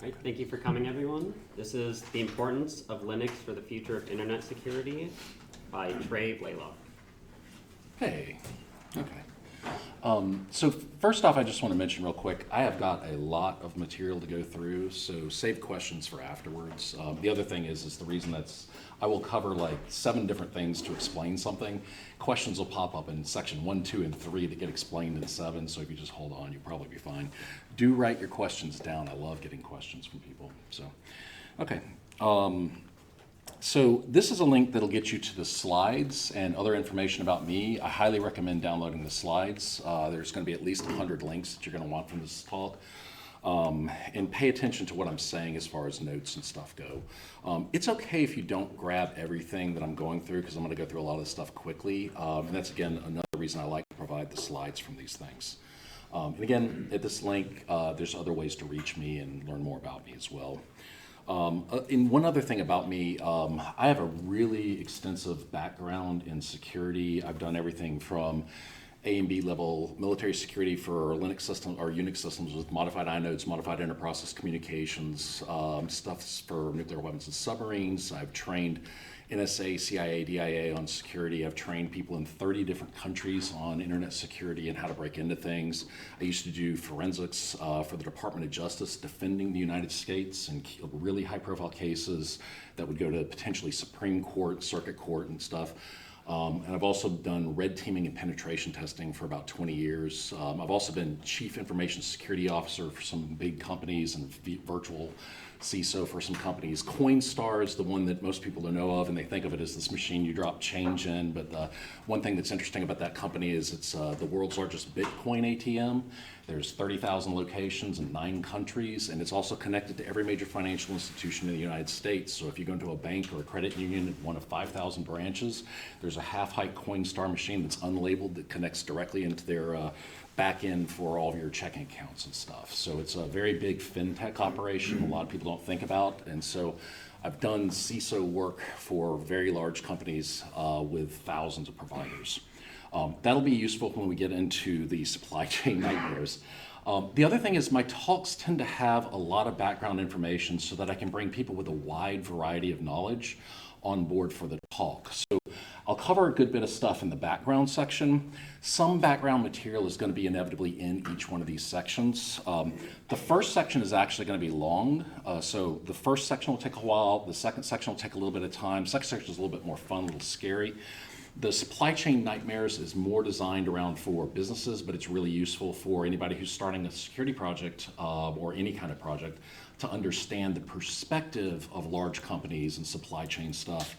All right, thank you for coming, everyone. This is The Importance of Linux for the Future of Internet Security by Trey Blalock. Hey, okay. So first off, I just want to mention real quick, I have got a lot of material to go through, so save questions for afterwards. The other thing is the reason I will cover like 7 different things to explain something. Questions will pop up in section 1, 2, and 3 that get explained in 7, so if you just hold on, you'll probably be fine. Do write your questions down. I love getting questions from people. So, okay. So this is a link that'll get you to the slides and other information about me. I highly recommend downloading the slides. There's going to be at least 100 links that you're going to want from this talk. And pay attention to what I'm saying as far as notes and stuff go. It's okay if you don't grab everything that I'm going through because I'm going to go through a lot of this stuff quickly. And that's, again, another reason I like to provide the slides from these things. And again, at this link, there's other ways to reach me and learn more about me as well. And one other thing about me, I have a really extensive background in security. I've done everything from A and B level military security for Linux systems or Unix systems with modified inodes, modified interprocess communications, stuff for nuclear weapons and submarines. I've trained NSA, CIA, DIA on security. I've trained people in 30 different countries on internet security and how to break into things. I used to do forensics for the Department of Justice, defending the United States in really high-profile cases that would go to potentially Supreme Court, Circuit Court, and stuff. And I've also done red teaming and penetration testing for about 20 years. I've also been Chief Information Security Officer for some big companies and virtual CISO for some companies. Coinstar is the one that most people don't know of, and they think of it as this machine you drop change in. But the one thing that's interesting about that company is it's the world's largest Bitcoin ATM. There's 30,000 locations in 9 countries, and it's also connected to every major financial institution in the United States. So if you go into a bank or a credit union in one of 5,000 branches, there's a half-height Coinstar machine that's unlabeled that connects directly into their back end for all of your checking accounts and stuff. So it's a very big fintech operation a lot of people don't think about. And so I've done CISO work for very large companies with thousands of providers. That'll be useful when we get into the supply chain nightmares. The other thing is my talks tend to have a lot of background information so that I can bring people with a wide variety of knowledge on board for the talk. So I'll cover a good bit of stuff in the background section. Some background material is going to be inevitably in each one of these sections. The first section is actually going to be long. So the first section will take a while. The second section will take a little bit of time. The second section is a little bit more fun, a little scary. The supply chain nightmares is more designed around for businesses, but it's really useful for anybody who's starting a security project or any kind of project to understand the perspective of large companies and supply chain stuff.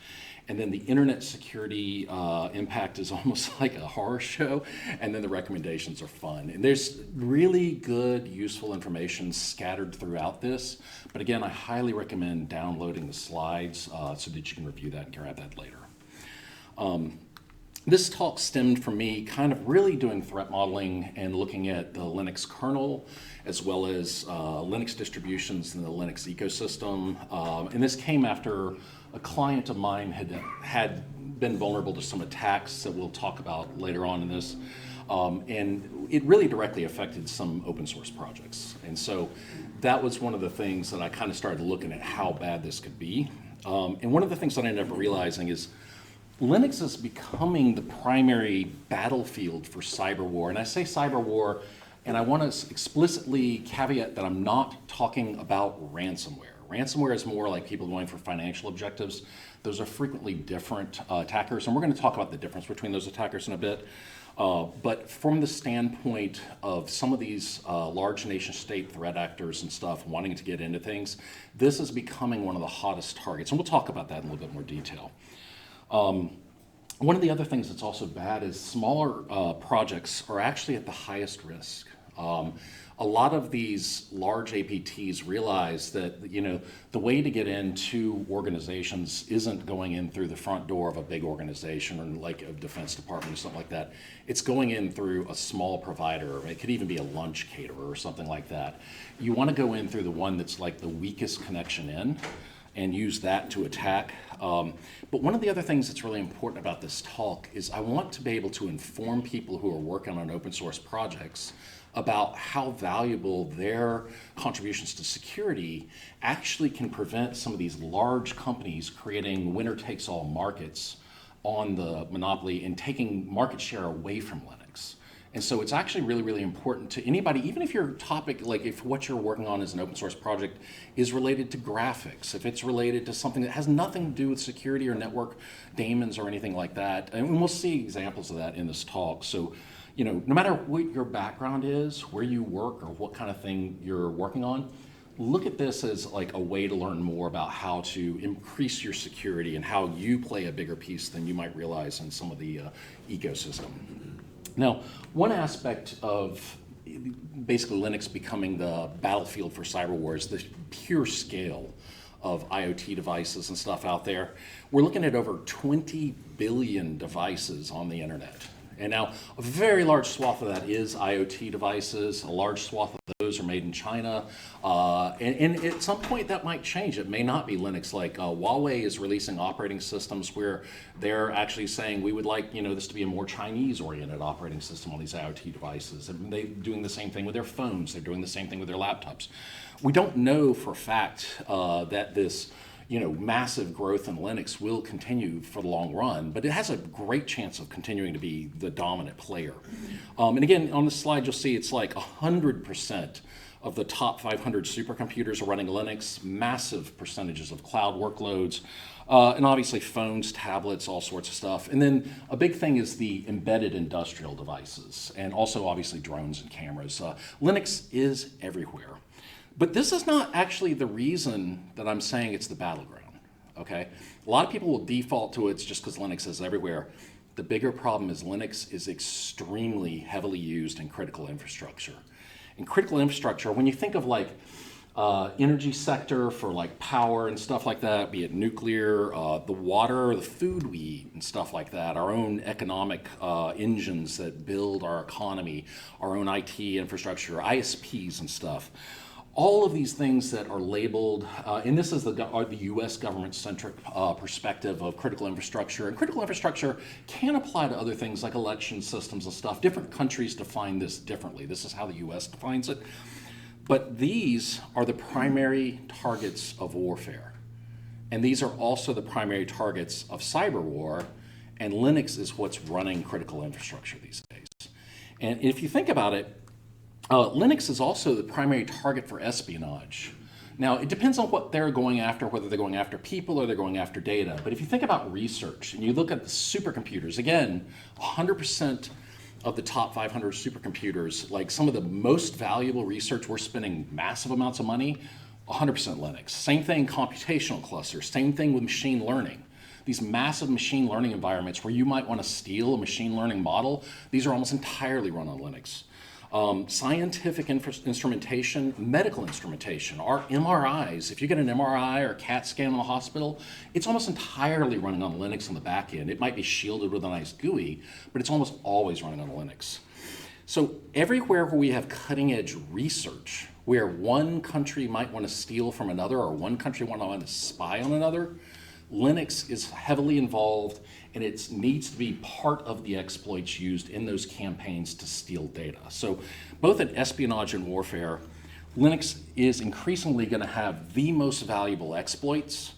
And then the internet security impact is almost like a horror show, and then the recommendations are fun. And there's really good, useful information scattered throughout this. But again, I highly recommend downloading the slides so that you can review that and grab that later. This talk stemmed from me kind of really doing threat modeling and looking at the Linux kernel as well as Linux distributions in the Linux ecosystem. And this came after a client of mine had been vulnerable to some attacks that we'll talk about later on in this. And it really directly affected some open source projects. And so that was one of the things that I kind of started looking at how bad this could be. And one of the things that I ended up realizing is Linux is becoming the primary battlefield for cyber war. And I say cyber war, and I want to explicitly caveat that I'm not talking about ransomware. Ransomware is more like people going for financial objectives. Those are frequently different attackers, and we're going to talk about the difference between those attackers in a bit. But from the standpoint of some of these large nation state threat actors and stuff wanting to get into things, this is becoming one of the hottest targets. And we'll talk about that in a little bit more detail. One of the other things that's also bad is smaller projects are actually at the highest risk. A lot of these large APTs realize that the way to get into organizations isn't going in through the front door of a big organization or like a defense department or something like that. It's going in through a small provider. It could even be a lunch caterer or something like that. You want to go in through the one that's like the weakest connection in and use that to attack. But one of the other things that's really important about this talk is I want to be able to inform people who are working on open source projects about how valuable their contributions to security actually can prevent some of these large companies creating winner-takes-all markets on the monopoly and taking market share away from Linux. And so it's actually really, really important to anybody, even if your topic, like if what you're working on as an open source project is related to graphics, if it's related to something that has nothing to do with security or network daemons or anything like that, and we'll see examples of that in this talk. So, no matter what your background is, where you work, or what kind of thing you're working on, look at this as like a way to learn more about how to increase your security and how you play a bigger piece than you might realize in some of the ecosystem. Now, one aspect of basically Linux becoming the battlefield for cyber war is the pure scale of IoT devices and stuff out there. We're looking at over 20 billion devices on the internet. And now, a very large swath of that is IoT devices. A large swath of those are made in China. And at some point, that might change. It may not be Linux. Like Huawei is releasing operating systems where they're actually saying, we would like this to be a more Chinese-oriented operating system on these IoT devices. And they're doing the same thing with their phones. They're doing the same thing with their laptops. We don't know for a fact that this massive growth in Linux will continue for the long run, but it has a great chance of continuing to be the dominant player. And again, on this slide, you'll see it's like 100% of the top 500 supercomputers are running Linux, massive percentages of cloud workloads, and obviously phones, tablets, all sorts of stuff. And then a big thing is the embedded industrial devices, and also obviously drones and cameras. Linux is everywhere. But this is not actually the reason that I'm saying it's the battleground, okay? A lot of people will default to it just because Linux is everywhere. The bigger problem is Linux is extremely heavily used in critical infrastructure. In critical infrastructure, when you think of like energy sector for like power and stuff like that, be it nuclear, the water, the food we eat and stuff like that, our own economic engines that build our economy, our own IT infrastructure, ISPs and stuff. All of these things that are labeled, and this is the U.S. government-centric perspective of critical infrastructure. And critical infrastructure can apply to other things like election systems and stuff. Different countries define this differently. This is how the U.S. defines it. But these are the primary targets of warfare. And these are also the primary targets of cyber war. And Linux is what's running critical infrastructure these days. And if you think about it, Linux is also the primary target for espionage. Now, it depends on what they're going after, whether they're going after people or they're going after data. But if you think about research and you look at the supercomputers, again, 100% of the top 500 supercomputers, like some of the most valuable research, we're spending massive amounts of money, 100% Linux. Same thing, computational clusters, same thing with machine learning. These massive machine learning environments where you might want to steal a machine learning model, these are almost entirely run on Linux. Scientific instrumentation, medical instrumentation, our MRIs, if you get an MRI or a CAT scan in the hospital, it's almost entirely running on Linux on the back end. It might be shielded with a nice GUI, but it's almost always running on Linux. So everywhere where we have cutting edge research, where one country might want to steal from another or one country might want to spy on another, Linux is heavily involved, and it needs to be part of the exploits used in those campaigns to steal data. So both in espionage and warfare, Linux is increasingly going to have the most valuable exploits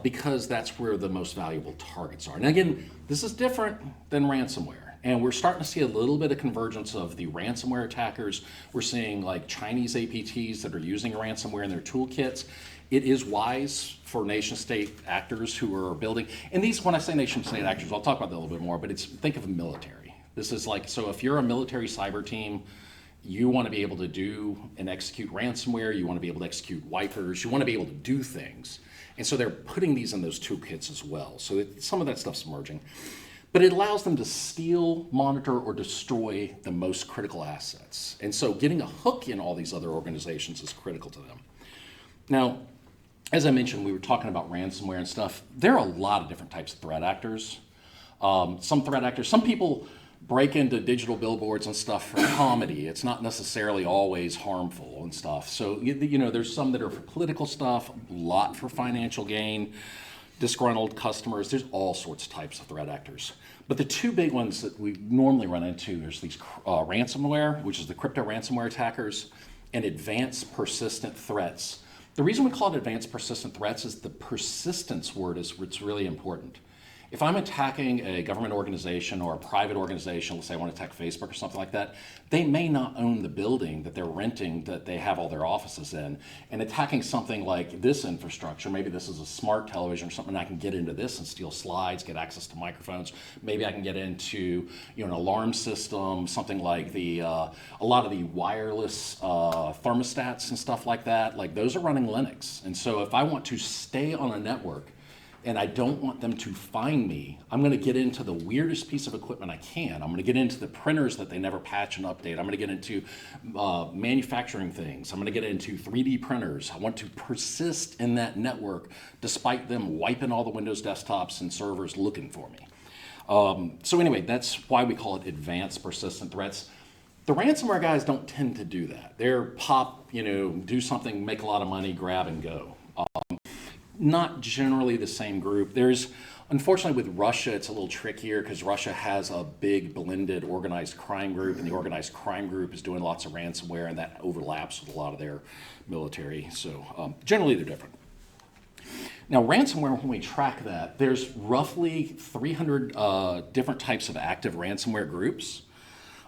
because that's where the most valuable targets are. And again, this is different than ransomware. And we're starting to see a little bit of convergence of the ransomware attackers. We're seeing like Chinese APTs that are using ransomware in their toolkits. It is wise for nation-state actors who are building, and these, when I say nation-state actors, I'll talk about that a little bit more, but think of the military. This is like, so if you're a military cyber team, you want to be able to do and execute ransomware, you want to be able to execute wipers, you want to be able to do things. And so they're putting these in those toolkits as well. So some of that stuff's emerging. But it allows them to steal, monitor, or destroy the most critical assets. And so getting a hook in all these other organizations is critical to them. Now, as I mentioned, we were talking about ransomware and stuff. There are a lot of different types of threat actors. Some people break into digital billboards and stuff for comedy. It's not necessarily always harmful and stuff. So, there's some that are for political stuff, a lot for financial gain. disgruntled customers. There's all sorts of types of threat actors. But the two big ones that we normally run into is these ransomware, which is the crypto ransomware attackers, and advanced persistent threats. The reason we call it advanced persistent threats is the persistence word is what's really important. If I'm attacking a government organization or a private organization, let's say I want to attack Facebook or something like that, they may not own the building that they're renting that they have all their offices in. And attacking something like this infrastructure, maybe this is a smart television or something, I can get into this and steal slides, get access to microphones. Maybe I can get into an alarm system, something like a lot of the wireless thermostats and stuff like that. Like those are running Linux. And so if I want to stay on a network, and I don't want them to find me, I'm going to get into the weirdest piece of equipment I can. I'm going to get into the printers that they never patch and update. I'm going to get into manufacturing things. I'm going to get into 3D printers. I want to persist in that network despite them wiping all the Windows desktops and servers looking for me. So anyway, that's why we call it advanced persistent threats. The ransomware guys don't tend to do that. They're do something, make a lot of money, grab and go. Not generally the same group. Unfortunately with Russia, it's a little trickier because Russia has a big blended organized crime group, and the organized crime group is doing lots of ransomware, and that overlaps with a lot of their military. So generally they're different. Now ransomware, when we track that, there's roughly 300 different types of active ransomware groups.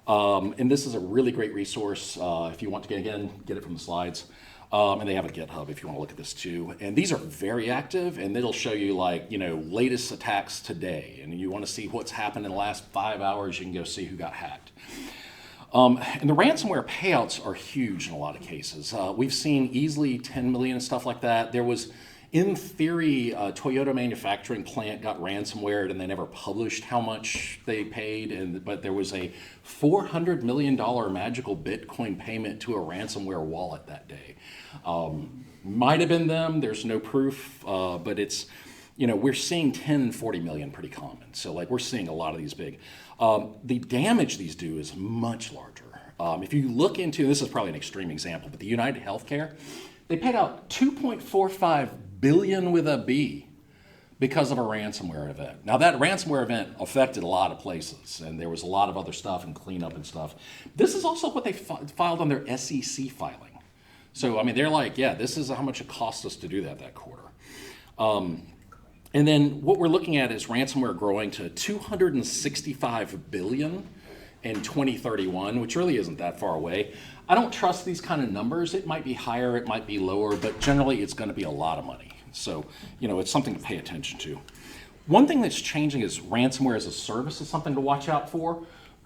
And this is a really great resource if you want to get it from the slides. And they have a GitHub if you want to look at this too. And these are very active, and it'll show you latest attacks today. And you want to see what's happened in the last 5 hours, you can go see who got hacked. And the ransomware payouts are huge in a lot of cases. We've seen easily 10 million and stuff like that. There was, in theory, a Toyota manufacturing plant got ransomwared and they never published how much they paid, but there was a $400 million magical Bitcoin payment to a ransomware wallet that day. Might have been them, there's no proof, but it's, we're seeing 10 and 40 million pretty common. So we're seeing a lot of these big. The damage these do is much larger. If you look into, this is probably an extreme example, but the United Healthcare, they paid out $2.45 billion with a B because of a ransomware event. Now that ransomware event affected a lot of places, and there was a lot of other stuff and cleanup and stuff. This is also what they filed on their SEC filing. So, they're like, yeah, this is how much it cost us to do that quarter. And then what we're looking at is ransomware growing to $265 billion in 2031, which really isn't that far away. I don't trust these kind of numbers. It might be higher, it might be lower, but generally it's going to be a lot of money. So, it's something to pay attention to. One thing that's changing is ransomware as a service is something to watch out for.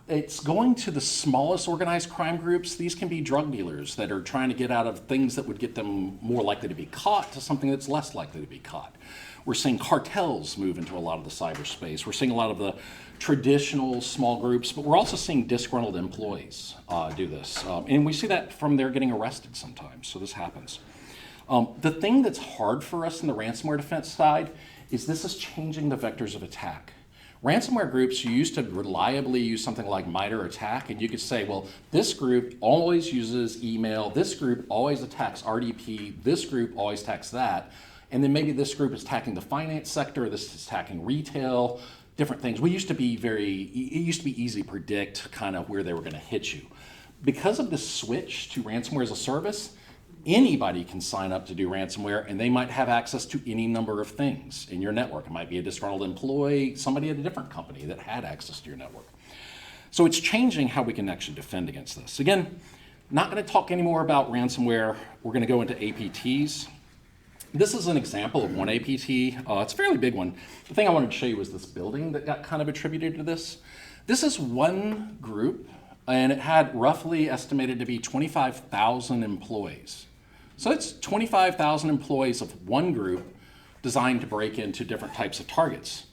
It's going to the smallest organized crime groups. These can be drug dealers that are trying to get out of things that would get them more likely to be caught to something that's less likely to be caught. We're seeing cartels move into a lot of the cyberspace. We're seeing a lot of the traditional small groups, but we're also seeing disgruntled employees do this. And we see that from their getting arrested sometimes, so this happens. The thing that's hard for us in the ransomware defense side is this is changing the vectors of attack. Ransomware groups, you used to reliably use something like MITRE ATT&CK, and you could say, well, this group always uses email, this group always attacks RDP, this group always attacks that, and then maybe this group is attacking the finance sector, this is attacking retail, different things. It used to be easy to predict kind of where they were going to hit you. Because of the switch to ransomware as a service, anybody can sign up to do ransomware, and they might have access to any number of things in your network. It might be a disgruntled employee, somebody at a different company that had access to your network. So it's changing how we can actually defend against this. Again, not going to talk anymore about ransomware. We're going to go into APTs. This is an example of one APT. It's a fairly big one. The thing I wanted to show you was this building that got kind of attributed to this. This is one group, and it had roughly estimated to be 25,000 employees. So it's 25,000 employees of one group designed to break into different types of targets.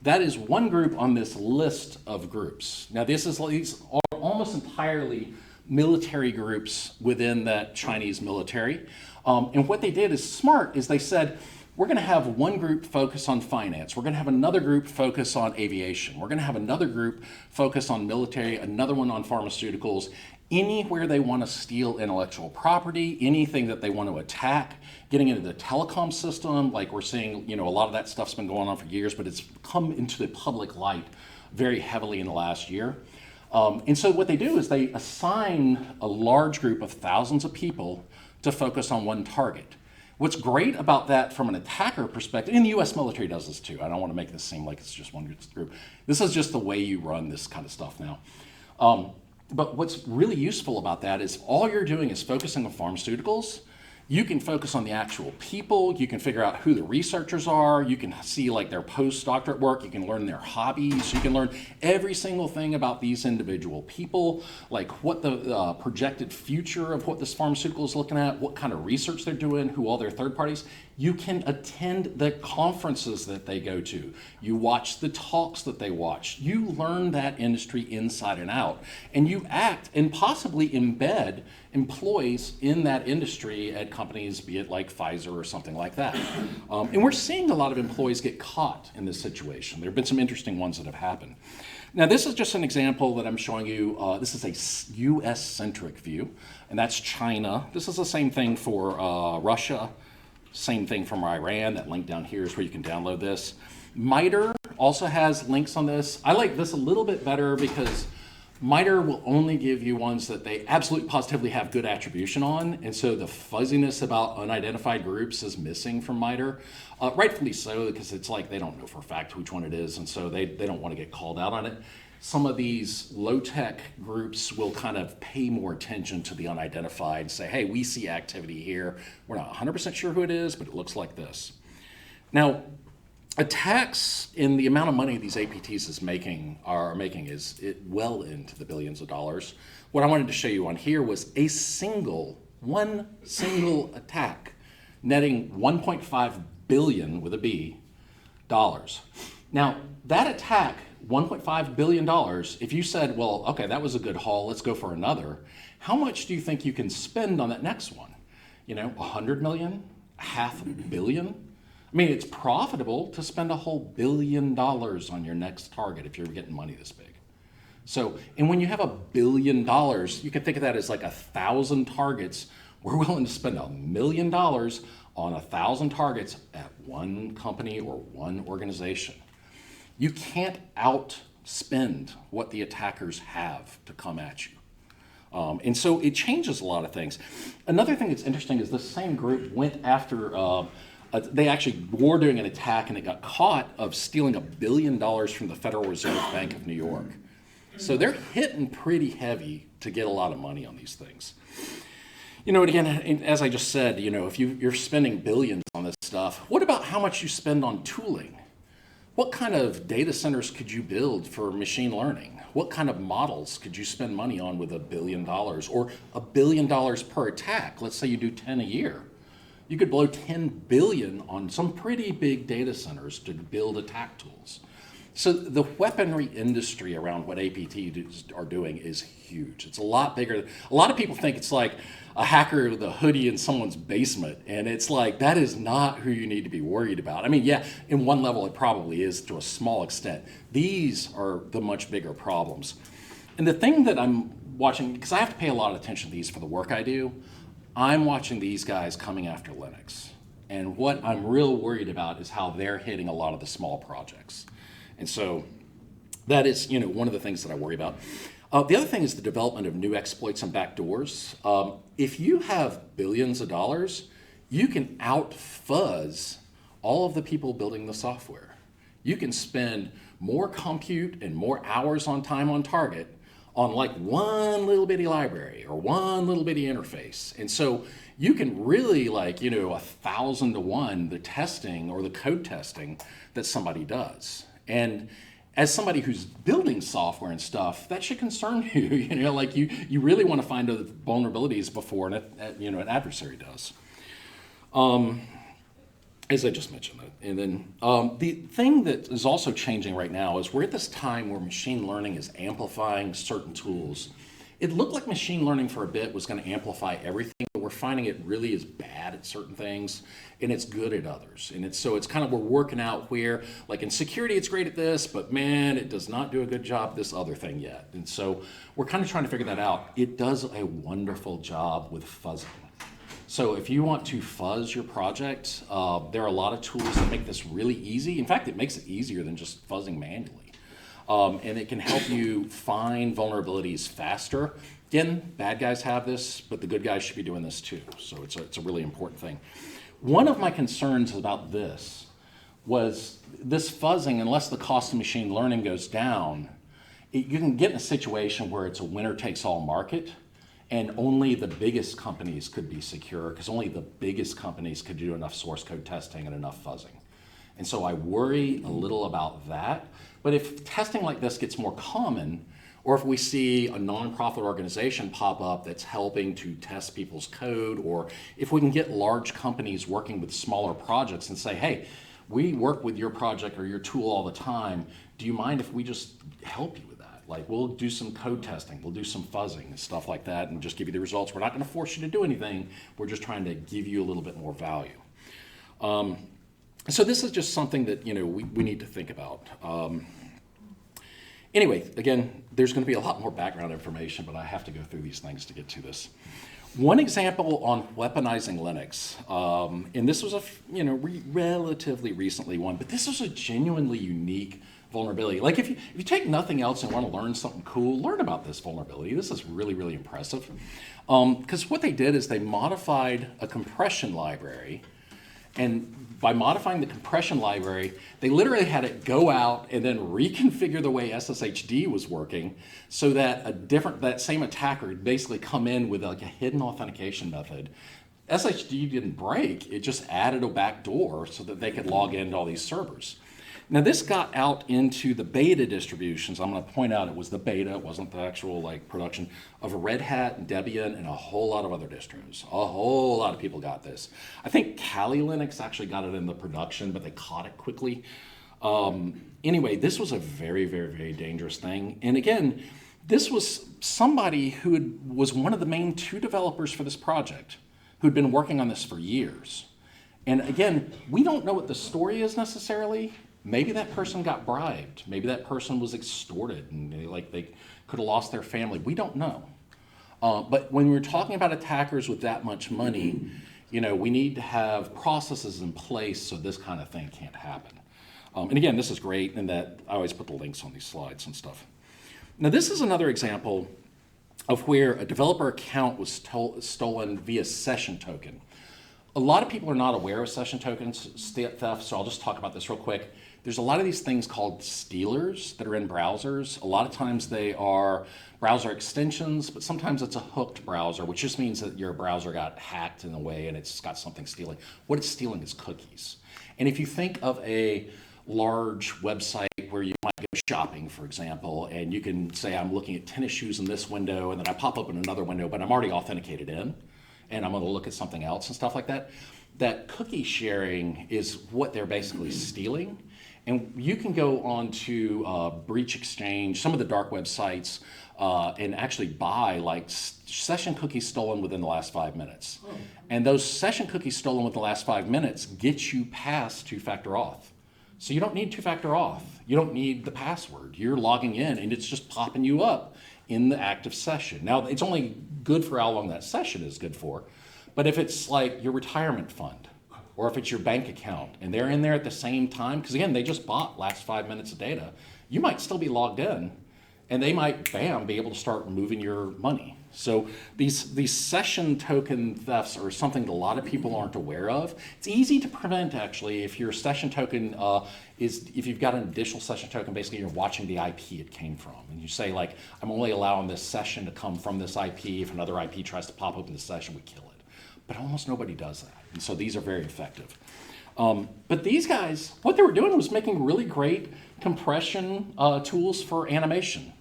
That is one group on this list of groups. Now these are almost entirely military groups within that Chinese military. And what they did is smart, is they said, we're going to have one group focus on finance. We're going to have another group focus on aviation. We're going to have another group focus on military, another one on pharmaceuticals. Anywhere they want to steal intellectual property, anything that they want to attack, getting into the telecom system, like we're seeing, a lot of that stuff's been going on for years, but it's come into the public light very heavily in the last year. And so what they do is they assign a large group of thousands of people to focus on one target. What's great about that from an attacker perspective, and the US military does this too, I don't want to make this seem like it's just one group. This is just the way you run this kind of stuff now. But what's really useful about that is all you're doing is focusing on pharmaceuticals. You can focus on the actual people. You can figure out who the researchers are. You can see like their postdoctorate work. You can learn their hobbies. You can learn every single thing about these individual people, like what the projected future of what this pharmaceutical is looking at, what kind of research they're doing, who all their third parties. You can attend the conferences that they go to. You watch the talks that they watch. You learn that industry inside and out. And you act and possibly embed employees in that industry at companies, be it like Pfizer or something like that. And we're seeing a lot of employees get caught in this situation. There have been some interesting ones that have happened. Now, this is just an example that I'm showing you. This is a US-centric view, and that's China. This is the same thing for Russia. Same thing from Iran. That link down here is where you can download this. MITRE also has links on this. I like this a little bit better because MITRE will only give you ones that they absolutely positively have good attribution on, and so the fuzziness about unidentified groups is missing from MITRE. Rightfully so, because it's like they don't know for a fact which one it is, and so they don't want to get called out on it. Some of these low-tech groups will kind of pay more attention to the unidentified, say, hey, we see activity here. We're not 100% sure who it is, but it looks like this. Now, attacks in the amount of money these APTs are making is well into the billions of dollars. What I wanted to show you on here was one single attack netting 1.5 billion with a B dollars. Now, that attack, $1.5 billion, if you said, well, okay, that was a good haul, let's go for another, how much do you think you can spend on that next one? 100 million, $500 million? I mean, it's profitable to spend a whole $1 billion on your next target if you're getting money this big. So, and when you have $1 billion, you can think of that as like 1,000 targets. We're willing to spend $1 million on 1,000 targets at one company or one organization. You can't outspend what the attackers have to come at you. And so it changes a lot of things. Another thing that's interesting is this same group went after, they actually were doing an attack and it got caught of stealing $1 billion from the Federal Reserve Bank of New York. So they're hitting pretty heavy to get a lot of money on these things. And again, as I just said, if you're spending billions on this stuff, what about how much you spend on tooling? What kind of data centers could you build for machine learning? What kind of models could you spend money on with $1 billion or $1 billion per attack? Let's say you do 10 a year. You could blow 10 billion on some pretty big data centers to build attack tools. So the weaponry industry around what APTs are doing is huge. It's a lot bigger. A lot of people think it's like a hacker with a hoodie in someone's basement, and it's like that is not who you need to be worried about. I mean, yeah, in one level it probably is to a small extent. These are the much bigger problems. And the thing that I'm watching, because I have to pay a lot of attention to these for the work I do, I'm watching these guys coming after Linux. And what I'm real worried about is how they're hitting a lot of the small projects. And so that is, one of the things that I worry about. The other thing is the development of new exploits and backdoors. If you have billions of dollars, you can out-fuzz all of the people building the software. You can spend more compute and more hours on time on target on like one little bitty library or one little bitty interface. And so you can really 1,000 to 1 the testing or the code testing that somebody does. And as somebody who's building software and stuff, that should concern you. You really want to find the vulnerabilities before an adversary does. As I just mentioned that. And then the thing that is also changing right now is we're at this time where machine learning is amplifying certain tools. It looked like machine learning for a bit was going to amplify everything the we're finding it really is bad at certain things and it's good at others. And it's kind of, we're working out where, like in security, it's great at this, but man, it does not do a good job at this other thing yet. And so we're kind of trying to figure that out. It does a wonderful job with fuzzing. So if you want to fuzz your project, there are a lot of tools that make this really easy. In fact, it makes it easier than just fuzzing manually. And it can help you find vulnerabilities faster. Again, bad guys have this, but the good guys should be doing this too. So it's a really important thing. One of my concerns about this was this fuzzing, unless the cost of machine learning goes down, you can get in a situation where it's a winner-takes-all market, and only the biggest companies could be secure, because only the biggest companies could do enough source code testing and enough fuzzing. And so I worry a little about that. But if testing like this gets more common, or if we see a nonprofit organization pop up that's helping to test people's code, or if we can get large companies working with smaller projects and say, hey, we work with your project or your tool all the time, do you mind if we just help you with that? Like, we'll do some code testing, we'll do some fuzzing and stuff like that and just give you the results. We're not going to force you to do anything. We're just trying to give you a little bit more value. So this is just something that, we need to think about. Anyway, again, there's going to be a lot more background information, but I have to go through these things to get to this. One example on weaponizing Linux, and this was a relatively recently one, but this was a genuinely unique vulnerability. Like if you take nothing else and want to learn something cool, learn about this vulnerability. This is really, really impressive. Because what they did is they modified a compression library, and by modifying the compression library, they literally had it go out and then reconfigure the way SSHD was working so that that same attacker would basically come in with like a hidden authentication method. SSHD didn't break, it just added a backdoor so that they could log into all these servers. Now this got out into the beta distributions. I'm going to point out it was the beta, it wasn't the actual production of Red Hat, Debian, and a whole lot of other distros. A whole lot of people got this. I think Kali Linux actually got it in the production, but they caught it quickly. Anyway, this was a very, very, very dangerous thing. And again, this was somebody who was one of the main 2 developers for this project who'd been working on this for years. And again, we don't know what the story is necessarily. Maybe that person got bribed. Maybe that person was extorted and they could have lost their family. We don't know. But when we're talking about attackers with that much money, we need to have processes in place so this kind of thing can't happen. And again, this is great in that I always put the links on these slides and stuff. Now this is another example of where a developer account was stolen via session token. A lot of people are not aware of session tokens theft, so I'll just talk about this real quick. There's a lot of these things called stealers that are in browsers. A lot of times they are browser extensions, but sometimes it's a hooked browser, which just means that your browser got hacked in a way and it's got something stealing. What it's stealing is cookies. And if you think of a large website where you might go shopping, for example, and you can say, I'm looking at tennis shoes in this window, and then I pop up in another window, but I'm already authenticated in, and I'm going to look at something else and stuff like that. That cookie sharing is what they're basically stealing. And you can go on to Breach Exchange, some of the dark websites, and actually buy session cookies stolen within the last 5 minutes. Oh. And those session cookies stolen within the last 5 minutes get you past 2-factor auth. So you don't need 2-factor auth. You don't need the password. You're logging in and it's just popping you up in the active session. Now, it's only good for how long that session is good for. But if it's like your retirement fund, or if it's your bank account, and they're in there at the same time, because again, they just bought last 5 minutes of data, you might still be logged in, and they might, bam, be able to start moving your money. So these session token thefts are something that a lot of people aren't aware of. It's easy to prevent, actually, if your session token if you've got an additional session token, basically you're watching the IP it came from. And you say, I'm only allowing this session to come from this IP. If another IP tries to pop open the session, we kill it. But almost nobody does that. And so these are very effective. But these guys, what they were doing was making really great compression tools for animation.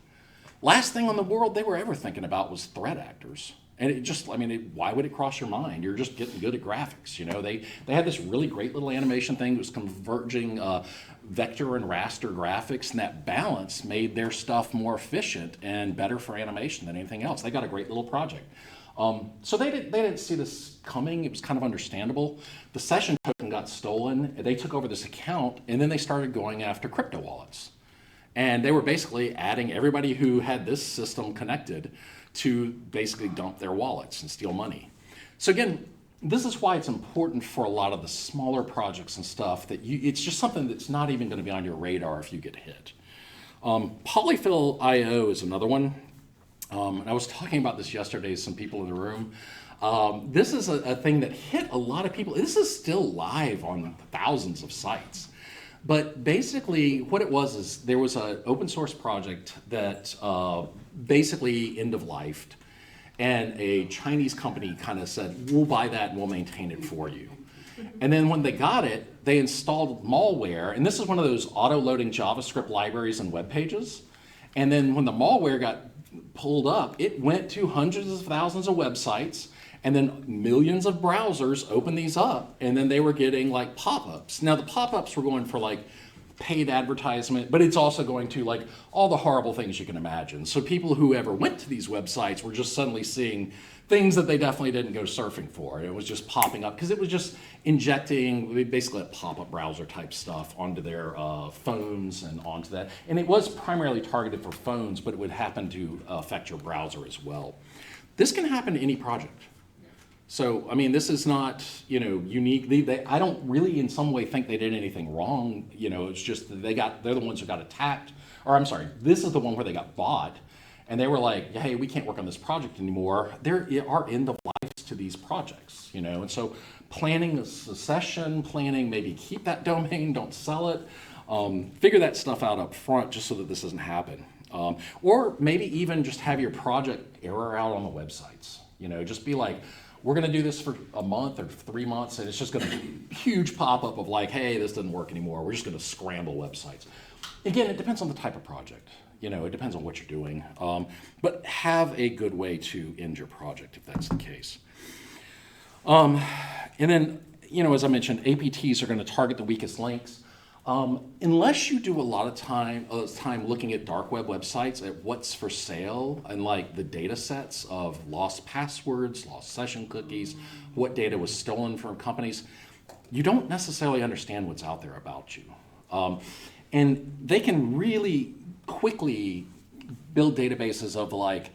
Last thing on the world they were ever thinking about was threat actors. And it just, why would it cross your mind? You're just getting good at graphics. They had this really great little animation thing that was converging vector and raster graphics, and that balance made their stuff more efficient and better for animation than anything else. They got a great little project. So they didn't see this coming. It was kind of understandable. The session token got stolen. They took over this account, and then they started going after crypto wallets. And they were basically adding everybody who had this system connected to basically dump their wallets and steal money. So again, this is why it's important for a lot of the smaller projects and stuff that it's just something that's not even going to be on your radar if you get hit. Polyfill.io is another one. And I was talking about this yesterday to some people in the room. This is a thing that hit a lot of people. This is still live on thousands of sites. But basically what it was is there was an open source project that basically end of lifed. And a Chinese company kind of said, we'll buy that and we'll maintain it for you. And then when they got it, they installed malware. And this is one of those auto-loading JavaScript libraries and web pages. And then when the malware got pulled up, it went to hundreds of thousands of websites, and then millions of browsers opened these up, and then they were getting like pop-ups. Now the pop-ups were going for like paid advertisement, but it's also going to like all the horrible things you can imagine. So people who ever went to these websites were just suddenly seeing things that they definitely didn't go surfing for. It was just popping up because it was just injecting basically a pop-up browser type stuff onto their phones and onto that. And it was primarily targeted for phones, but it would happen to affect your browser as well. This can happen to any project. So, I mean, this is not, unique. I don't really in some way think they did anything wrong. It's just that they're the ones who got attacked. Or I'm sorry, this is the one where they got bought. And they were like, hey, we can't work on this project anymore. There are end of lives to these projects, And so planning a succession, maybe keep that domain, don't sell it. Figure that stuff out up front just so that this doesn't happen. Or maybe even just have your project error out on the websites. Just be like, we're going to do this for a month or 3 months, and it's just going to be a huge pop-up of like, hey, this doesn't work anymore. We're just going to scramble websites. Again, it depends on the type of project. It depends on what you're doing. But have a good way to end your project if that's the case. And then, as I mentioned, APTs are going to target the weakest links. Unless you do a lot of time looking at dark web websites at what's for sale and like the data sets of lost passwords, lost session cookies, what data was stolen from companies, you don't necessarily understand what's out there about you. And they can really quickly build databases of like,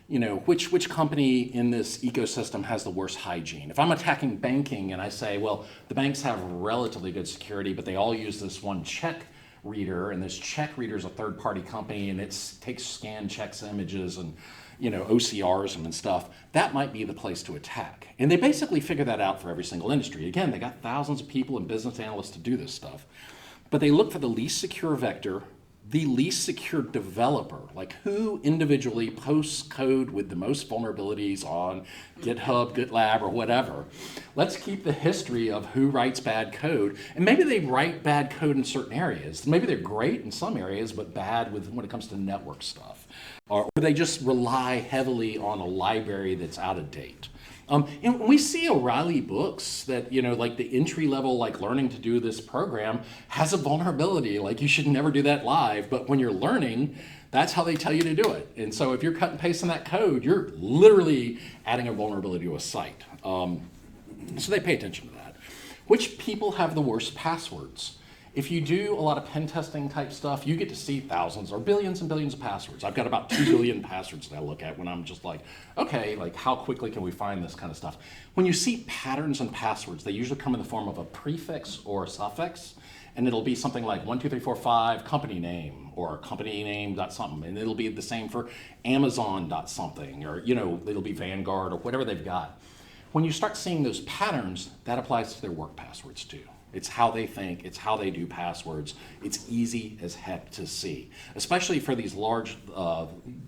which company in this ecosystem has the worst hygiene. If I'm attacking banking and I say, well, the banks have relatively good security, but they all use this one check reader, and this check reader is a third-party company, and it takes scan checks images and OCRs them and stuff, that might be the place to attack. And they basically figure that out for every single industry. Again, they got thousands of people and business analysts to do this stuff. But they look for the least secure vector, the least secure developer, like who individually posts code with the most vulnerabilities on GitHub, GitLab, or whatever. Let's keep the history of who writes bad code. And maybe they write bad code in certain areas. Maybe they're great in some areas, but bad when it comes to network stuff. Or they just rely heavily on a library that's out of date. And we see O'Reilly books that, like the entry level, like learning to do this program has a vulnerability. Like you should never do that live, but when you're learning, that's how they tell you to do it. And so if you're cut and pasting that code, you're literally adding a vulnerability to a site. So they pay attention to that. Which people have the worst passwords? If you do a lot of pen testing type stuff, you get to see thousands or billions and billions of passwords. I've got about 2 billion passwords that I look at when I'm just like, okay, like how quickly can we find this kind of stuff? When you see patterns in passwords, they usually come in the form of a prefix or a suffix, and it'll be something like 1, 2, 3, 4, 5 company name or company name dot something, and it'll be the same for Amazon dot something, or it'll be Vanguard or whatever they've got. When you start seeing those patterns, that applies to their work passwords too. It's how they think, it's how they do passwords. It's easy as heck to see, especially for these large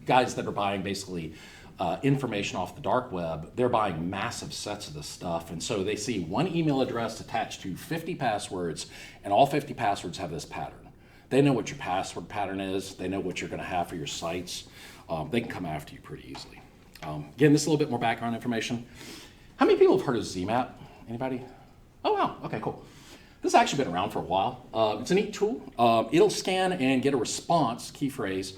guys that are buying basically information off the dark web. They're buying massive sets of this stuff, and so they see one email address attached to 50 passwords, and all 50 passwords have this pattern. They know what your password pattern is. They know what you're going to have for your sites. They can come after you pretty easily. Again, this is a little bit more background information. How many people have heard of ZMAP? Anybody? Oh, wow. Okay, cool. This has actually been around for a while. It's a neat tool. It'll scan and get a response, key phrase,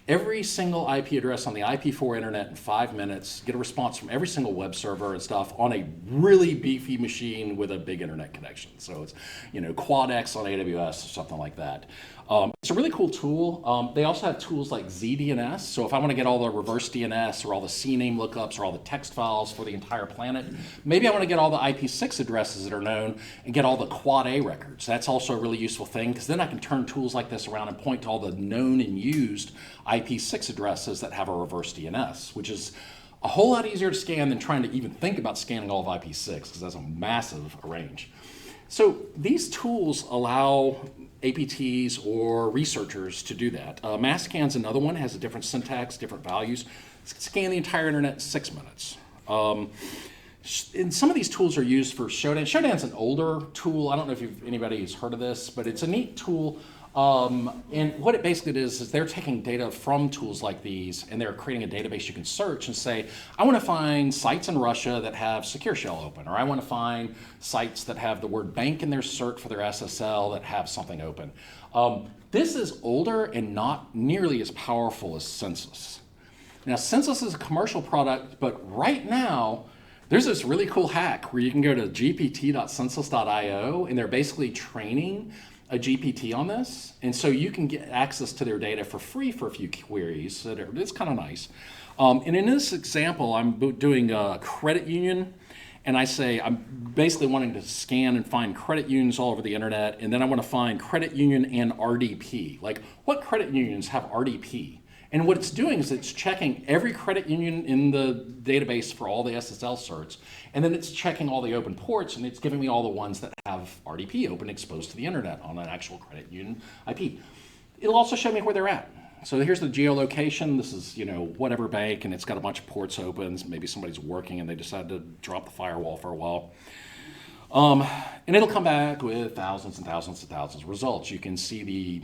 every single IP address on the IP4 internet in 5 minutes, get a response from every single web server and stuff on a really beefy machine with a big internet connection. So it's, quad X on AWS or something like that. It's a really cool tool. They also have tools like ZDNS. So if I want to get all the reverse DNS or all the CNAME lookups or all the text files for the entire planet, maybe I want to get all the IP6 addresses that are known and get all the quad A records. That's also a really useful thing, because then I can turn tools like this around and point to all the known and used IP6 addresses that have a reverse DNS, which is a whole lot easier to scan than trying to even think about scanning all of IP6, because that's a massive range. So these tools allow APTs or researchers to do that. Masscan's another one, has a different syntax, different values. Scan the entire internet in 6 minutes. And some of these tools are used for Shodan. Shodan's an older tool. I don't know if anybody has heard of this, but it's a neat tool. And what it basically is they're taking data from tools like these, and they're creating a database you can search and say, I want to find sites in Russia that have Secure Shell open, or I want to find sites that have the word bank in their cert for their SSL that have something open. This is older and not nearly as powerful as Census. Now, Census is a commercial product, but right now, there's this really cool hack where you can go to gpt.census.io, and they're basically training a GPT on this, and so you can get access to their data for free for a few queries. So it's kind of nice. And in this example, I'm doing a credit union, and I say I'm basically wanting to scan and find credit unions all over the internet, and then I want to find credit union and RDP. Like, what credit unions have RDP? And what it's doing is it's checking every credit union in the database for all the SSL certs, and then it's checking all the open ports, and it's giving me all the ones that have RDP open exposed to the internet on an actual credit union IP. It'll also show me where they're at. So here's the geolocation. This is, whatever bank, and it's got a bunch of ports open. Maybe somebody's working and they decided to drop the firewall for a while. And it'll come back with thousands and thousands and thousands of results. You can see the,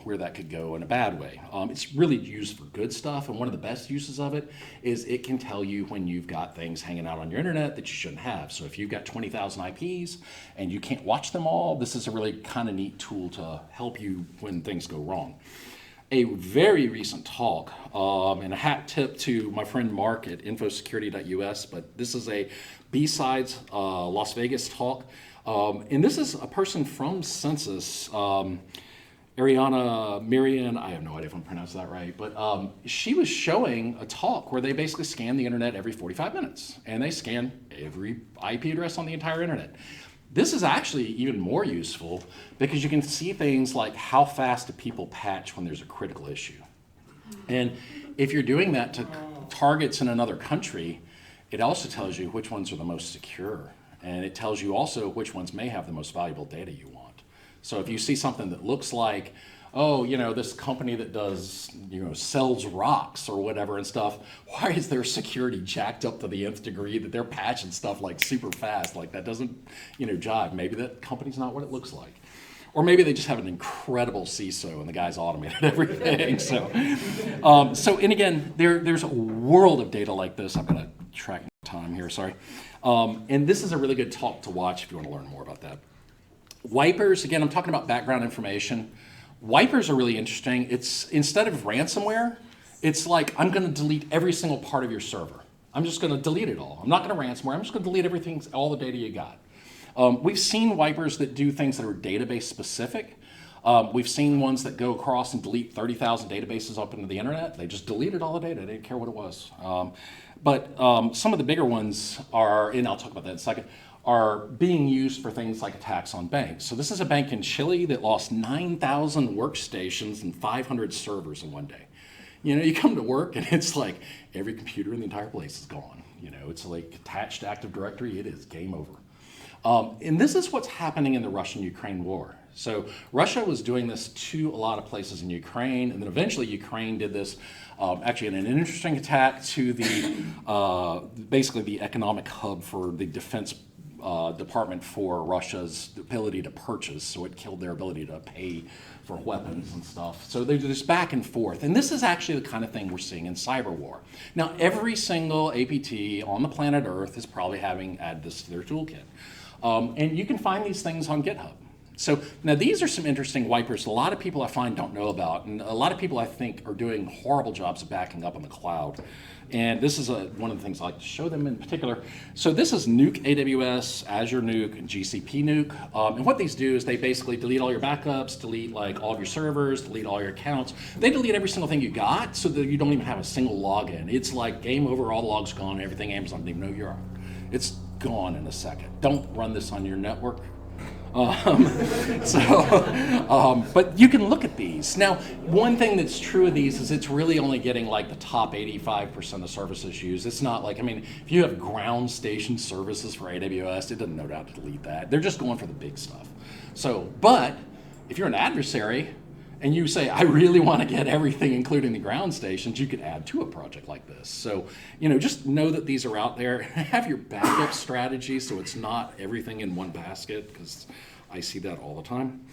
where that could go in a bad way. It's really used for good stuff, and one of the best uses of it is it can tell you when you've got things hanging out on your internet that you shouldn't have. So if you've got 20,000 IPs and you can't watch them all, this is a really kind of neat tool to help you when things go wrong. A very recent talk, and a hat tip to my friend Mark at infosecurity.us, but this is a B-Sides Las Vegas talk. And this is a person from Census, Ariana Mirian, I have no idea if I'm pronouncing that right, but she was showing a talk where they basically scan the internet every 45 minutes, and they scan every IP address on the entire internet. This is actually even more useful because you can see things like how fast do people patch when there's a critical issue. And if you're doing that to targets in another country, it also tells you which ones are the most secure. And it tells you also which ones may have the most valuable data you want. So if you see something that looks like, oh, this company that does, sells rocks or whatever and stuff, why is their security jacked up to the nth degree that they're patching stuff like super fast? Like, that doesn't, jive. Maybe that company's not what it looks like. Or maybe they just have an incredible CISO and the guy's automated everything. And again, there's a world of data like this. I'm gonna track time here, sorry. And this is a really good talk to watch if you want to learn more about that. Wipers, again, I'm talking about background information. Wipers are really interesting. It's, instead of ransomware, it's like, I'm going to delete every single part of your server. I'm just going to delete it all. I'm not going to ransomware. I'm just going to delete everything, all the data you got. We've seen wipers that do things that are database specific. We've seen ones that go across and delete 30,000 databases up into the internet. They just deleted all the data. They didn't care what it was. But some of the bigger ones are, and I'll talk about that in a second, are being used for things like attacks on banks. So this is a bank in Chile that lost 9,000 workstations and 500 servers in one day. You come to work and it's like every computer in the entire place is gone. It's like attached to Active Directory, it is game over. And this is what's happening in the Russian-Ukraine war. So Russia was doing this to a lot of places in Ukraine, and then eventually Ukraine did this actually in an interesting attack to the basically the economic hub for the defense department for Russia's ability to purchase, so it killed their ability to pay for weapons and stuff. So there's this back and forth, and this is actually the kind of thing we're seeing in cyber war. Now, every single APT on the planet Earth is probably having added this to their toolkit. And you can find these things on GitHub. So now these are some interesting wipers a lot of people I find don't know about, and a lot of people I think are doing horrible jobs of backing up on the cloud. And this is one of the things I like to show them in particular. So this is Nuke AWS, Azure Nuke, and GCP Nuke. And what these do is they basically delete all your backups, delete like all of your servers, delete all your accounts. They delete every single thing you got so that you don't even have a single login. It's like game over, all the logs gone, everything Amazon didn't even know you're on. It's gone in a second. Don't run this on your network. But you can look at these. Now, one thing that's true of these is it's really only getting like the top 85% of services used. It's not like, I mean, if you have ground station services for AWS, it doesn't know how to delete that. They're just going for the big stuff. So, but if you're an adversary and you say, I really want to get everything, including the ground stations, you could add to a project like this. So, just know that these are out there. Have your backup strategy so it's not everything in one basket, because I see that all the time.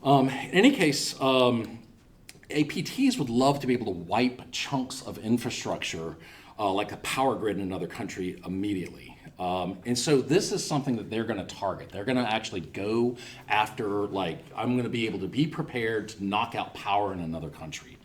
In any case, APTs would love to be able to wipe chunks of infrastructure like a power grid in another country immediately. And so this is something that they're going to target. They're going to actually go after, like, I'm going to be able to be prepared to knock out power in another country.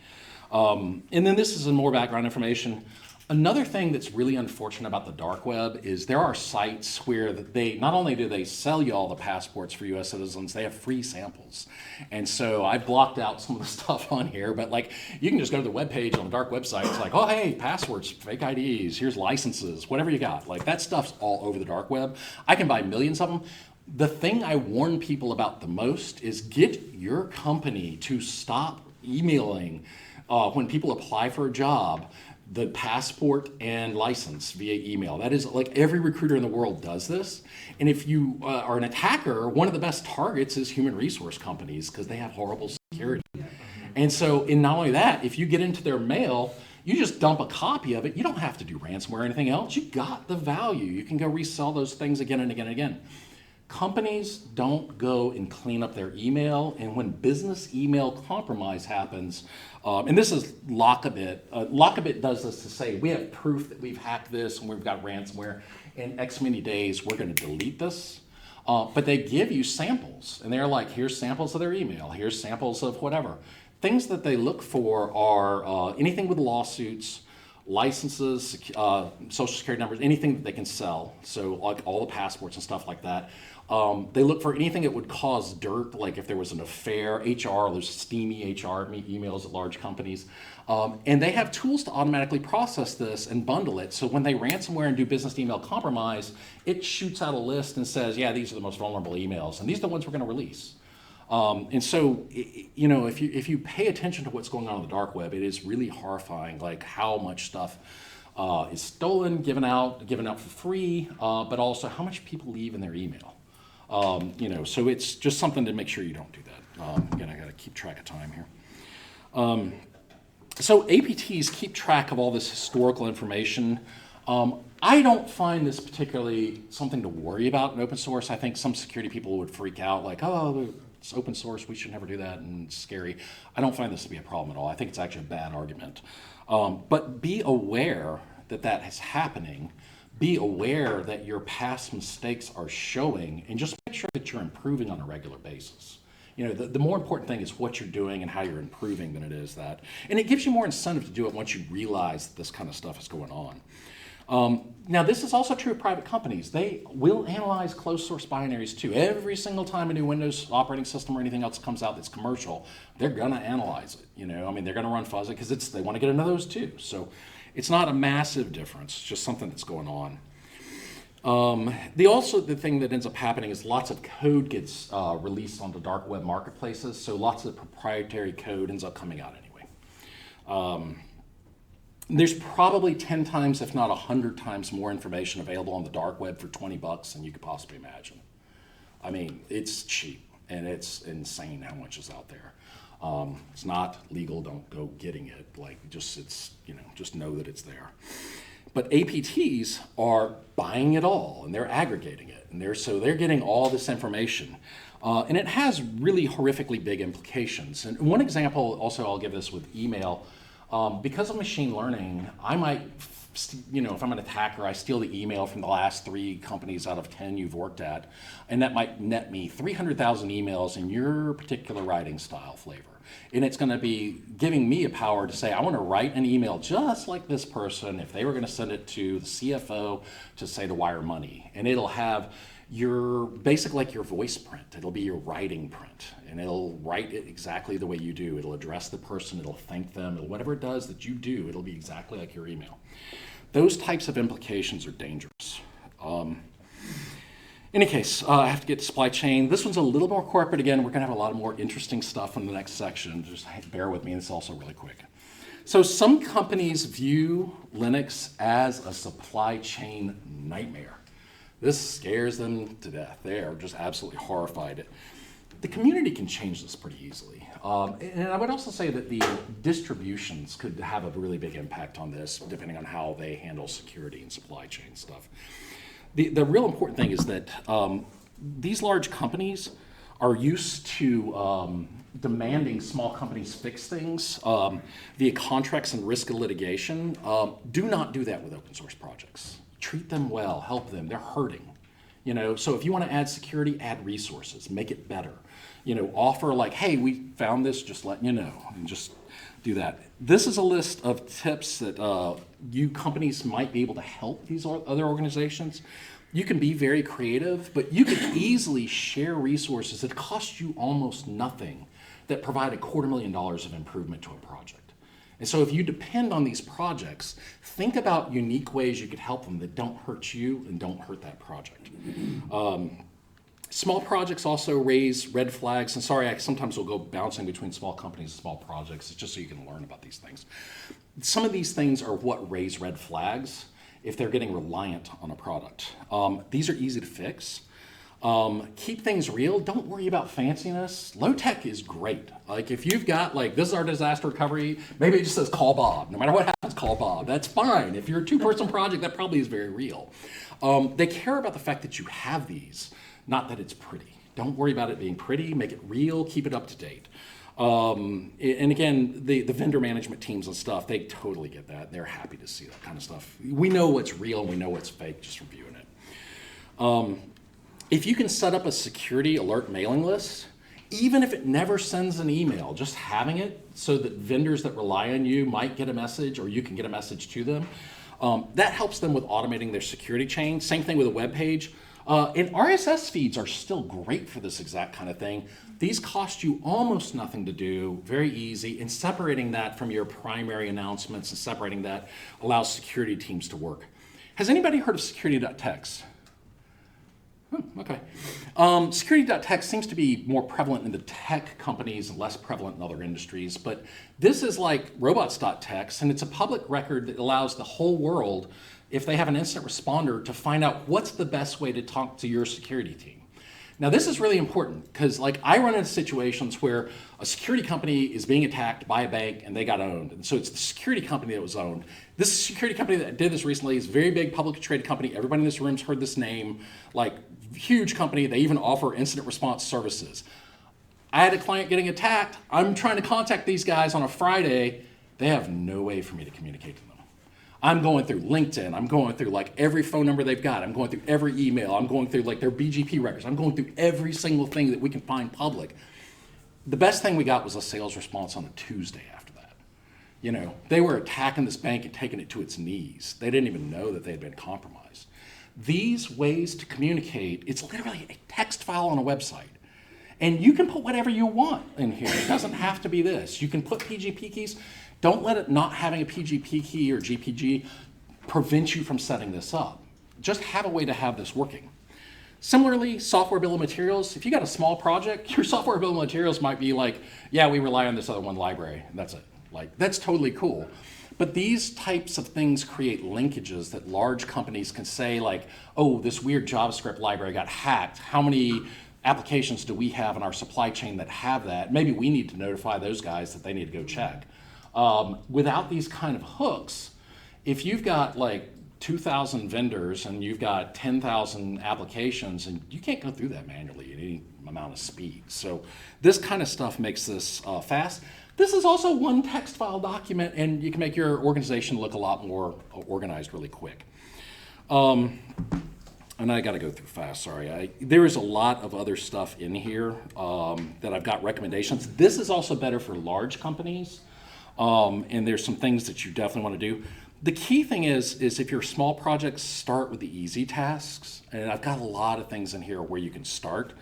And then this is some more background information. Another thing that's really unfortunate about the dark web is there are sites where they not only do they sell you all the passports for US citizens, they have free samples. And so I blocked out some of the stuff on here, but like you can just go to the webpage on the dark website. It's like, oh, hey, passwords, fake IDs, here's licenses, whatever you got. Like that stuff's all over the dark web. I can buy millions of them. The thing I warn people about the most is get your company to stop emailing when people apply for a job the passport and license via email. That is like every recruiter in the world does this. And if you are an attacker, one of the best targets is human resource companies because they have horrible security. And so, and not only that, if you get into their mail, you just dump a copy of it. You don't have to do ransomware or anything else. You got the value. You can go resell those things again and again and again. Companies don't go and clean up their email, and when business email compromise happens, and this is Lockabit. Lockabit does this to say, we have proof that we've hacked this and we've got ransomware. In X many days, we're going to delete this. But they give you samples, and they're like, here's samples of their email, here's samples of whatever. Things that they look for are anything with lawsuits, licenses, social security numbers, anything that they can sell. So like all the passports and stuff like that. They look for anything that would cause dirt, like if there was an affair, HR, there's steamy HR emails at large companies. And they have tools to automatically process this and bundle it. So when they ransomware and do business email compromise, it shoots out a list and says, yeah, these are the most vulnerable emails. And these are the ones we're going to release. And so, if you pay attention to what's going on the dark web, it is really horrifying, like how much stuff is stolen, given out for free, but also how much people leave in their email. So it's just something to make sure you don't do that. Again, I got to keep track of time here. So APTs keep track of all this historical information. I don't find this particularly something to worry about in open source. I think some security people would freak out, like, oh, it's open source, we should never do that, and it's scary. I don't find this to be a problem at all. I think it's actually a bad argument. But be aware that that is happening. Be aware that your past mistakes are showing, and just make sure that you're improving on a regular basis. The more important thing is what you're doing and how you're improving than it is that. And it gives you more incentive to do it once you realize that this kind of stuff is going on. Now, this is also true of private companies. They will analyze closed source binaries too. Every single time a new Windows operating system or anything else comes out that's commercial, they're going to analyze it. They're going to run fuzzy because they want to get into those too. So it's not a massive difference. It's just something that's going on. The thing that ends up happening is lots of code gets released onto dark web marketplaces. So lots of proprietary code ends up coming out anyway. There's probably 10 times, if not 100 times more information available on the dark web for $20 than you could possibly imagine. I mean, it's cheap and it's insane how much is out there. It's not legal, don't go getting it. Just know that it's there. But APTs are buying it all and they're aggregating it. And they're getting all this information. And it has really horrifically big implications. And one example also I'll give this with email. Because of machine learning, I might, if I'm an attacker, I steal the email from the last 3 companies out of 10 you've worked at, and that might net me 300,000 emails in your particular writing style flavor. And it's going to be giving me a power to say, I want to write an email just like this person if they were going to send it to the CFO to say to wire money. And it'll have basically like your voice print. It'll be your writing print, and it'll write it exactly the way you do. It'll address the person, it'll thank them, whatever it does that you do, it'll be exactly like your email. Those types of implications are dangerous. In any case, I have to get to supply chain. This one's a little more corporate. Again, we're going to have a lot of more interesting stuff in the next section. Just bear with me, and it's also really quick. So some companies view Linux as a supply chain nightmare. This scares them to death. They are just absolutely horrified. The community can change this pretty easily. And I would also say that the distributions could have a really big impact on this, depending on how they handle security and supply chain stuff. The real important thing is that these large companies are used to demanding small companies fix things via contracts and risk of litigation. Do not do that with open source projects. Treat them well, help them, they're hurting. So if you want to add security, add resources, make it better. Offer like, hey, we found this, just letting you know, and just do that. This is a list of tips that you companies might be able to help these other organizations. You can be very creative, but you can easily share resources that cost you almost nothing that provide $250,000 of improvement to a project. And so if you depend on these projects, think about unique ways you could help them that don't hurt you and don't hurt that project. Small projects also raise red flags. And sorry, I sometimes will go bouncing between small companies and small projects. It's just so you can learn about these things. Some of these things are what raise red flags if they're getting reliant on a product. These are easy to fix. Keep things real. Don't worry about fanciness. Low tech is great. Like if you've got this is our disaster recovery, maybe it just says call Bob. No matter what happens, call Bob. That's fine. If you're a 2-person project, that probably is very real. They care about the fact that you have these, not that it's pretty. Don't worry about it being pretty. Make it real. Keep it up to date. And again, the vendor management teams and stuff, they totally get that. They're happy to see that kind of stuff. We know what's real and we know what's fake just reviewing it. If you can set up a security alert mailing list, even if it never sends an email, just having it so that vendors that rely on you might get a message or you can get a message to them, that helps them with automating their security chain. Same thing with a web page. And RSS feeds are still great for this exact kind of thing. These cost you almost nothing to do, very easy, and separating that from your primary announcements and separating that allows security teams to work. Has anybody heard of security.txt? Okay. Security.txt seems to be more prevalent in the tech companies and less prevalent in other industries, but this is like robots.txt, and it's a public record that allows the whole world, if they have an incident responder, to find out what's the best way to talk to your security team. Now this is really important because I run into situations where a security company is being attacked by a bank and they got owned. And so it's the security company that was owned. This security company that did this recently is a very big publicly traded company. Everybody in this room's heard this name, huge company. They even offer incident response services. I had a client getting attacked. I'm trying to contact these guys on a Friday. They have no way for me to communicate to them. I'm going through LinkedIn. I'm going through every phone number they've got. I'm going through every email. I'm going through their BGP records. I'm going through every single thing that we can find public. The best thing we got was a sales response on a Tuesday after that. They were attacking this bank and taking it to its knees. They didn't even know that they had been compromised. These ways to communicate, it's literally a text file on a website. And you can put whatever you want in here. It doesn't have to be this. You can put PGP keys. Don't let it not having a PGP key or GPG prevent you from setting this up. Just have a way to have this working. Similarly, software bill of materials. If you got a small project, your software bill of materials might be yeah, we rely on this other one library, and that's it. That's totally cool. But these types of things create linkages that large companies can say oh, this weird JavaScript library got hacked. How many applications do we have in our supply chain that have that? Maybe we need to notify those guys that they need to go check. Without these kind of hooks, if you've got 2,000 vendors and you've got 10,000 applications, and you can't go through that manually at any amount of speed. So this kind of stuff makes this fast. This is also one text file document, and you can make your organization look a lot more organized really quick. And I got to go through fast, sorry. There is a lot of other stuff in here that I've got recommendations. This is also better for large companies, and there's some things that you definitely want to do. The key thing is if your small projects, start with the easy tasks, and I've got a lot of things in here where you can start.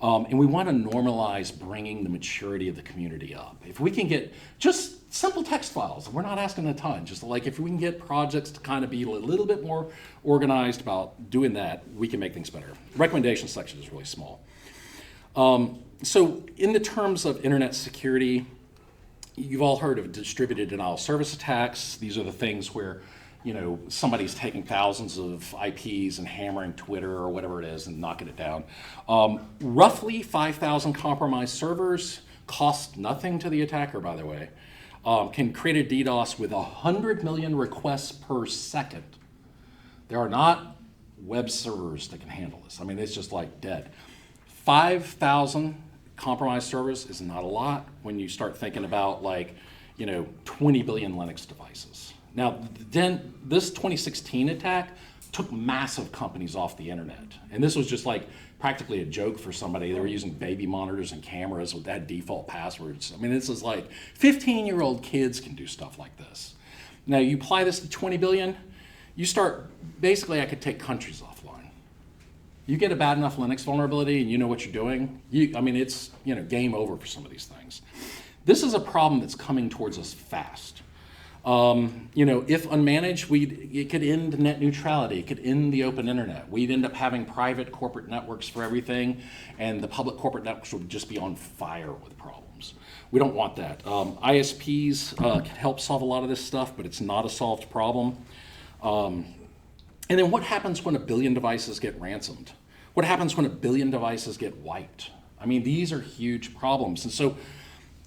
And we want to normalize bringing the maturity of the community up. If we can get just simple text files, we're not asking a ton, just like if we can get projects to kind of be a little bit more organized about doing that, we can make things better. Recommendation section is really small. So in the terms of internet security, you've all heard of distributed denial of service attacks. These are the things where somebody's taking thousands of IPs and hammering Twitter or whatever it is and knocking it down. Roughly 5,000 compromised servers, cost nothing to the attacker, by the way, can create a DDoS with 100 million requests per second. There are not web servers that can handle this. I mean, it's just like dead. 5,000 compromised servers is not a lot when you start thinking about 20 billion Linux devices. Now, then this 2016 attack took massive companies off the internet. And this was just like practically a joke for somebody. They were using baby monitors and cameras with that default passwords. I mean, this is like 15-year-old kids can do stuff like this. Now, you apply this to 20 billion, you start, basically I could take countries offline. You get a bad enough Linux vulnerability and you know what you're doing, it's game over for some of these things. This is a problem that's coming towards us fast. If unmanaged, it could end net neutrality. It could end the open internet. We'd end up having private corporate networks for everything, and the public corporate networks would just be on fire with problems. We don't want that. ISPs can help solve a lot of this stuff, but it's not a solved problem. And then what happens when 1 billion devices get ransomed? What happens when 1 billion devices get wiped? I mean, these are huge problems. And so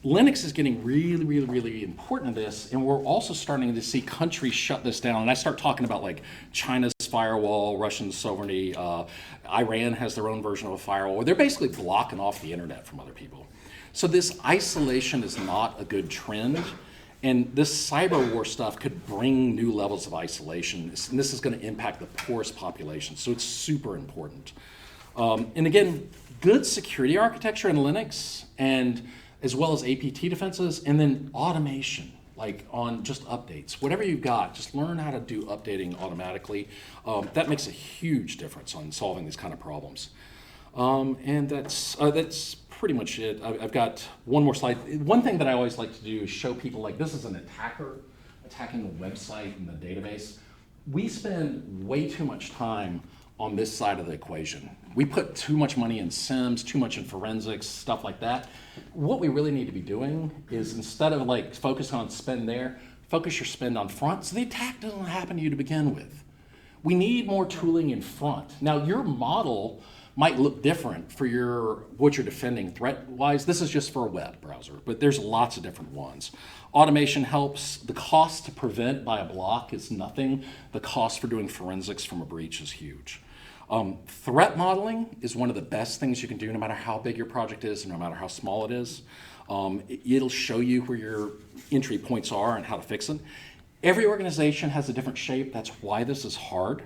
Linux is getting really, really, really important in this, and we're also starting to see countries shut this down. And I start talking about like China's firewall, Russian sovereignty, Iran has their own version of a firewall, where they're basically blocking off the internet from other people. So this isolation is not a good trend, and this cyber war stuff could bring new levels of isolation, and this is going to impact the poorest population, so it's super important. And again, good security architecture in Linux, and as well as APT defenses, and then automation, like on just updates. Whatever you've got, just learn how to do updating automatically. That makes a huge difference on solving these kind of problems. And that's pretty much it. I've got one more slide. One thing that I always like to do is show people, like, this is an attacker attacking a website in the database. We spend way too much time on this side of the equation. We put too much money in SIMs, too much in forensics, stuff like that. What we really need to be doing is, instead of like focusing on spend there, focus your spend on front so the attack doesn't happen to you to begin with. We need more tooling in front. Now, your model might look different for what you're defending threat-wise. This is just for a web browser, but there's lots of different ones. Automation helps. The cost to prevent by a block is nothing. The cost for doing forensics from a breach is huge. Threat modeling is one of the best things you can do, no matter how big your project is and no matter how small it is. It'll show you where your entry points are and how to fix it. Every organization has a different shape. That's why this is hard.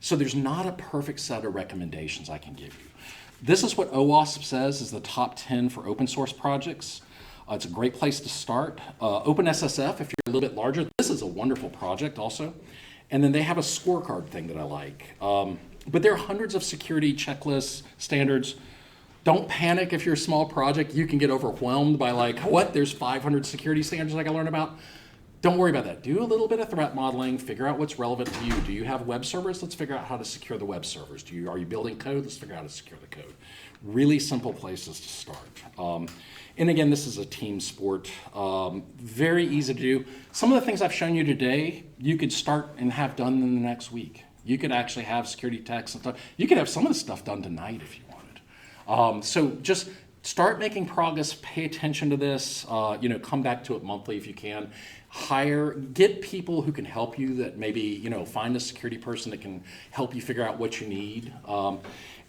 So there's not a perfect set of recommendations I can give you. This is what OWASP says is the top 10 for open source projects. It's a great place to start. OpenSSF, if you're a little bit larger, this is a wonderful project also. And then they have a scorecard thing that I like. But there are hundreds of security checklists, standards. Don't panic if you're a small project. You can get overwhelmed by like, what? There's 500 security standards I gotta learn about. Don't worry about that. Do a little bit of threat modeling, figure out what's relevant to you. Do you have web servers? Let's figure out how to secure the web servers. Are you building code? Let's figure out how to secure the code. Really simple places to start. And again, this is a team sport. Very easy to do. Some of the things I've shown you today, you could start and have done in the next week. You could actually have security techs and stuff. You could have some of the stuff done tonight if you wanted. So just start making progress, pay attention to this, come back to it monthly if you can. Get people who can help you that maybe, find a security person that can help you figure out what you need.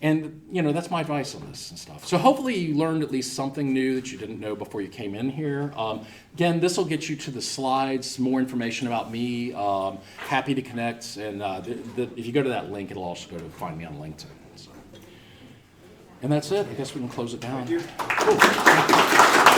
And that's my advice on this and stuff. So hopefully you learned at least something new that you didn't know before you came in here. Again, this will get you to the slides, more information about me. Happy to connect. And if you go to that link, it'll also go to find me on LinkedIn. So. And that's it. I guess we can close it down. Thank you. Cool.